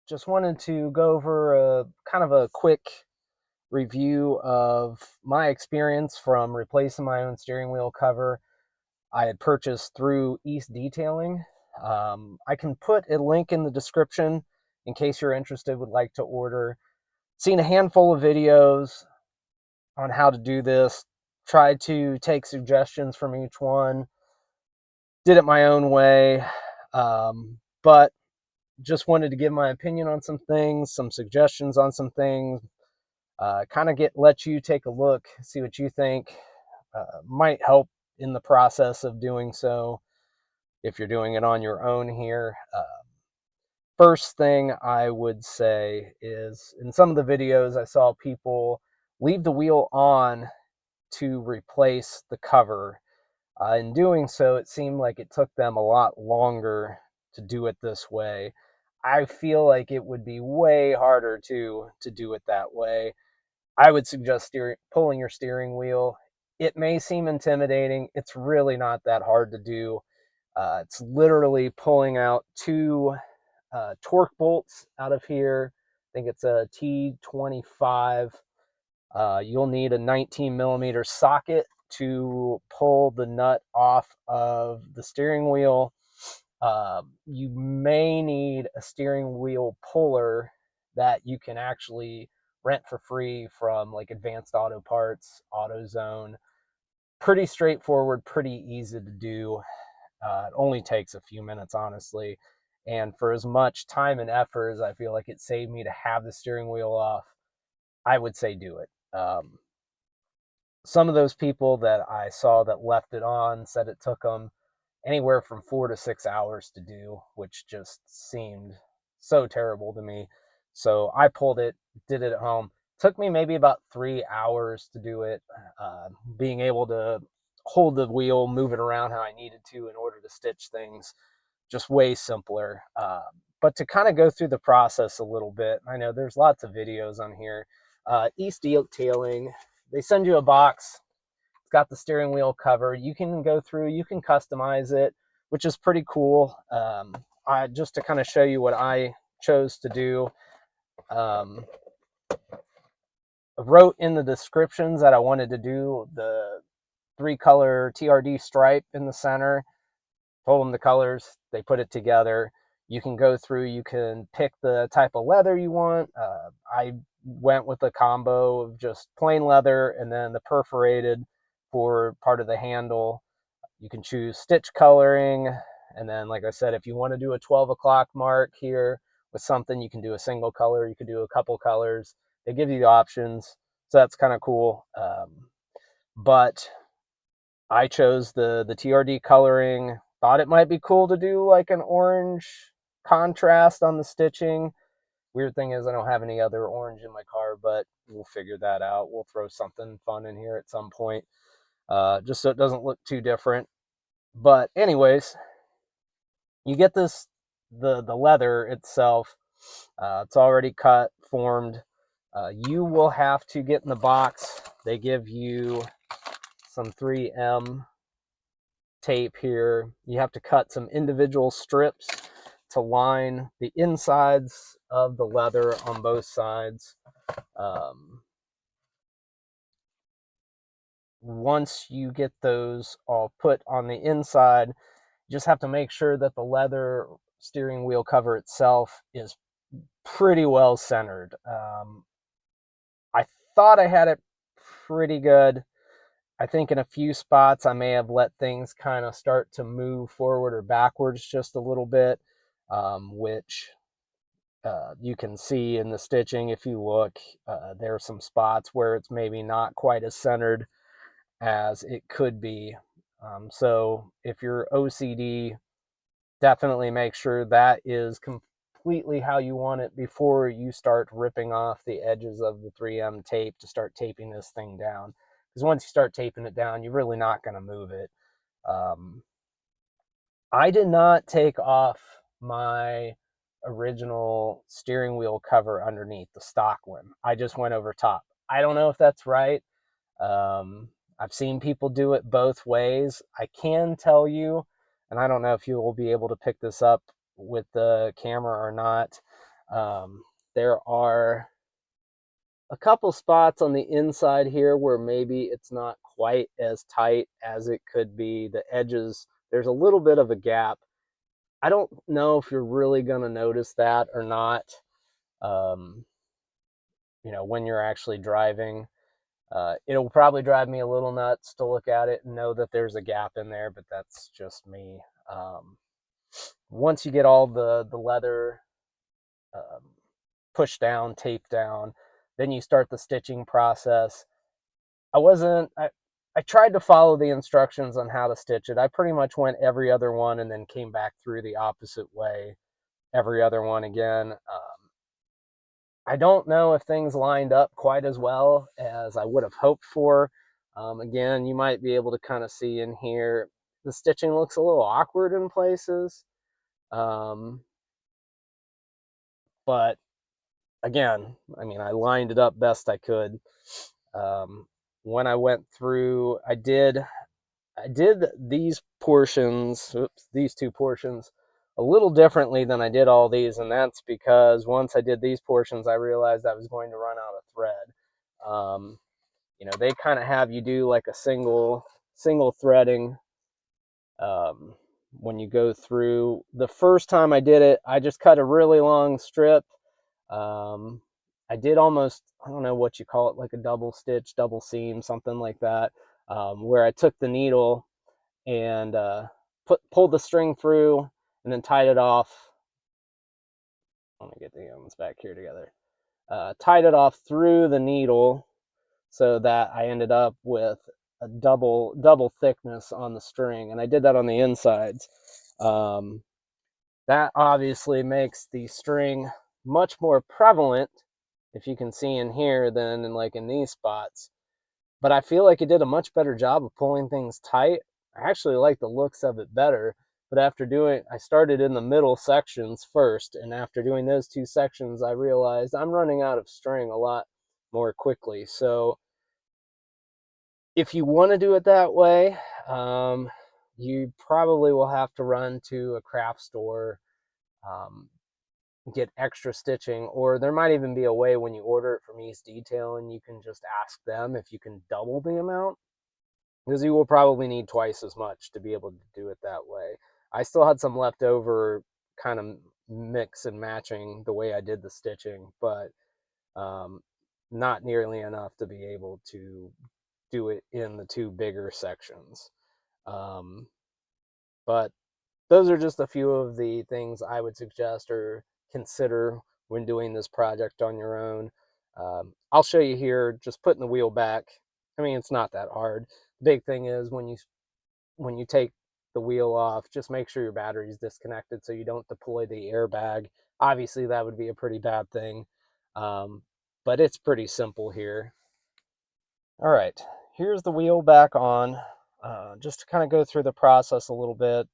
Just wanted to go over a kind of a quick review of my experience from replacing my own steering wheel cover. I had purchased through East Detailing. I can put a link in the description in case you're interested, would like to order. Seen a handful of videos on how to do this, tried to take suggestions from each one, did it my own way, but just wanted to give my opinion on some things, some suggestions on some things, kind of let you take a look, see what you think. Might help in the process of doing so if you're doing it on your own here. First thing I would say is in some of the videos I saw people leave the wheel on to replace the cover. In doing so, it seemed like it took them a lot longer to do it this way. I feel like it would be way harder to do it that way. I would suggest pulling your steering wheel. It may seem intimidating. It's really not that hard to do. It's literally pulling out two torque bolts out of here. I think it's a T25. You'll need a 19 millimeter socket to pull the nut off of the steering wheel. You may need a steering wheel puller that you can actually rent for free from like Advanced Auto Parts, AutoZone. Pretty straightforward, pretty easy to do. It only takes a few minutes, honestly. And for as much time and effort as I feel like it saved me to have the steering wheel off, I would say do it. Some of those people that I saw that left it on said it took them anywhere from 4 to 6 hours to do, which just seemed so terrible to me. So I pulled it, did it at home. Took me maybe about 3 hours to do it. Being able to hold the wheel, move it around how I needed to in order to stitch things, just way simpler. But to kind of go through the process a little bit, I know there's lots of videos on here. East Detailing, they send you a box. It's got the steering wheel cover. You can go through, you can customize it, which is pretty cool. Just to kind of show you what I chose to do, um, I wrote in the descriptions that I wanted to do the 3-color TRD stripe in the center. Told them the colors, they put it together. You can go through, you can pick the type of leather you want. I went with a combo of just plain leather and then the perforated for part of the handle. You can choose stitch coloring. And then, like I said, if you want to do a 12 o'clock mark here with something, you can do a single color. You can do a couple colors. They give you the options. So that's kind of cool. But I chose the TRD coloring. Thought it might be cool to do like an orange contrast on the stitching. Weird thing is I don't have any other orange in my car, but we'll figure that out. We'll throw something fun in here at some point, just so it doesn't look too different. But anyways, you get the leather itself. It's already cut, formed. You will have to get in the box. They give you some 3M tape here. You have to cut some individual strips to line the insides of the leather on both sides. Once you get those all put on the inside, you just have to make sure that the leather steering wheel cover itself is pretty well centered. I thought I had it pretty good. I think in a few spots I may have let things kind of start to move forward or backwards just a little bit, which you can see in the stitching if you look. There are some spots where it's maybe not quite as centered as it could be. So if you're OCD, definitely make sure that is completely how you want it before you start ripping off the edges of the 3M tape to start taping this thing down. Because once you start taping it down, you're really not going to move it. I did not take off my original steering wheel cover underneath, the stock one. I just went over top. I don't know if that's right. Um, I've seen people do it both ways. I can tell you, and I don't know if you will be able to pick this up with the camera or not. Um, there are a couple spots on the inside here where maybe it's not quite as tight as it could be. The edges, there's a little bit of a gap. I don't know if you're really going to notice that or not, um, when you're actually driving. It'll probably drive me a little nuts to look at it and know that there's a gap in there, but that's just me. Once you get all the leather um, pushed down, taped down, then you start the stitching process. I wasn't, I tried to follow the instructions on how to stitch it. I pretty much went every other one and then came back through the opposite way every other one again. I don't know if things lined up quite as well as I would have hoped for. Again, you might be able to kind of see in here, the stitching looks a little awkward in places. Um, but again, I mean, I lined it up best I could. When I went through, I did these portions, these two portions, a little differently than I did all these, and that's because once I did these portions, I realized I was going to run out of thread. They kind of have you do like a single threading um, when you go through. The first time I did it, I just cut a really long strip. Um, I did almost, I don't know what you call it, like a double stitch, double seam, something like that, where I took the needle and pulled the string through and then tied it off. Let me get the ends back here together. Tied it off through the needle so that I ended up with a double thickness on the string, and I did that on the insides. Um, that obviously makes the string much more prevalent, if you can see in here, than in these spots. But I feel like it did a much better job of pulling things tight. I actually like the looks of it better. But I started in the middle sections first, and after doing those two sections, I realized I'm running out of string a lot more quickly. So if you want to do it that way, you probably will have to run to a craft store, um, get extra stitching, or there might even be a way when you order it from East Detail and you can just ask them if you can double the amount, because you will probably need twice as much to be able to do it that way. I still had some left over, kind of mix and matching the way I did the stitching, but um, not nearly enough to be able to do it in the two bigger sections. Um, but those are just a few of the things I would suggest or consider when doing this project on your own. I'll show you here, just putting the wheel back. I mean, it's not that hard. The big thing is when you take the wheel off, just make sure your battery is disconnected so you don't deploy the airbag. Obviously, that would be a pretty bad thing, um, but it's pretty simple here. All right, here's the wheel back on. Just to kind of go through the process a little bit,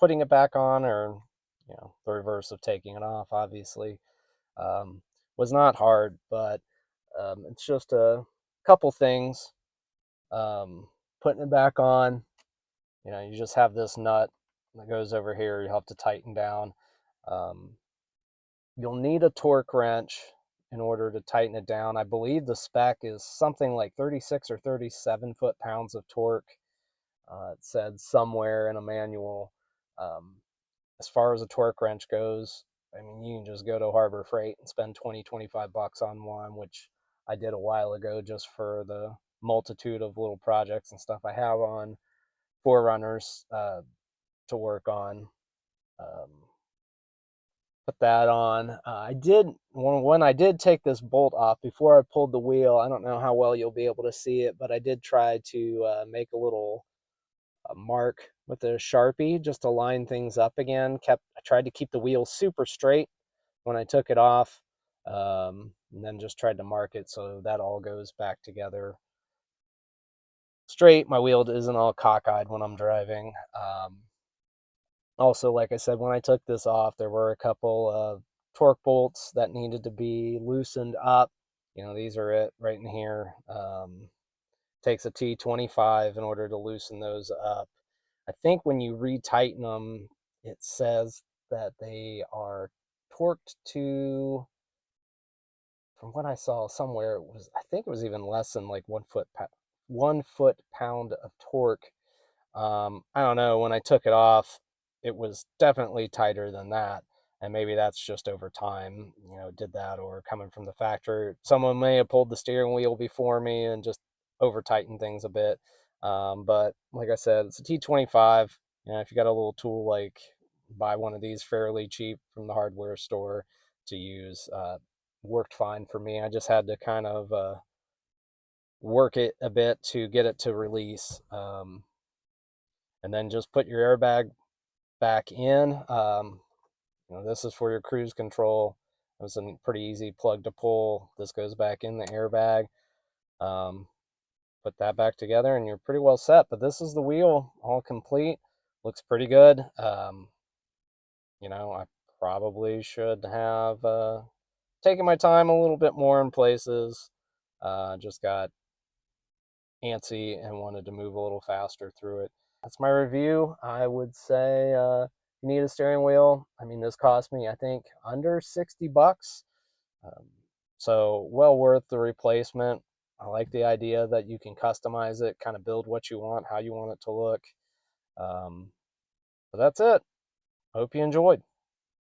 putting it back on, or the reverse of taking it off, obviously, um, was not hard, but it's just a couple things. Putting it back on, you just have this nut that goes over here. You have to tighten down. Um, you'll need a torque wrench in order to tighten it down. I believe the spec is something like 36 or 37 foot-pounds of torque. It said somewhere in a manual. Um, as far as a torque wrench goes, I mean, you can just go to Harbor Freight and spend 20, 25 bucks on one, which I did a while ago just for the multitude of little projects and stuff I have on 4Runners to work on. Um, put that on. I did when I did take this bolt off before I pulled the wheel. I don't know how well you'll be able to see it, but I did try to make a little mark with a Sharpie just to line things up again. I tried to keep the wheel super straight when I took it off, and then just tried to mark it so that all goes back together straight. My wheel isn't all cockeyed when I'm driving. Also, like I said, when I took this off, there were a couple of torque bolts that needed to be loosened up. These are it right in here. Takes a T25 in order to loosen those up. I think when you retighten them, it says that they are torqued to, from what I saw somewhere, it was, I think it was even less than like 1 foot-pound of torque. I don't know. When I took it off, it was definitely tighter than that. And maybe that's just over time, did that, or coming from the factory. Someone may have pulled the steering wheel before me and just over tightened things a bit. But like I said, it's a T25. If you got a little tool, like buy one of these fairly cheap from the hardware store to use. Worked fine for me. I just had to kind of work it a bit to get it to release. And then just put your airbag back in. This is for your cruise control. It was a pretty easy plug to pull. This goes back in the airbag. Um, put that back together and you're pretty well set. But this is the wheel, all complete. Looks pretty good. I probably should have taken my time a little bit more in places. Just got antsy and wanted to move a little faster through it. That's my review. I would say you need a steering wheel. I mean, this cost me, I think, under $60. Um, so well worth the replacement. I like the idea that you can customize it, kind of build what you want, how you want it to look. But that's it. Hope you enjoyed.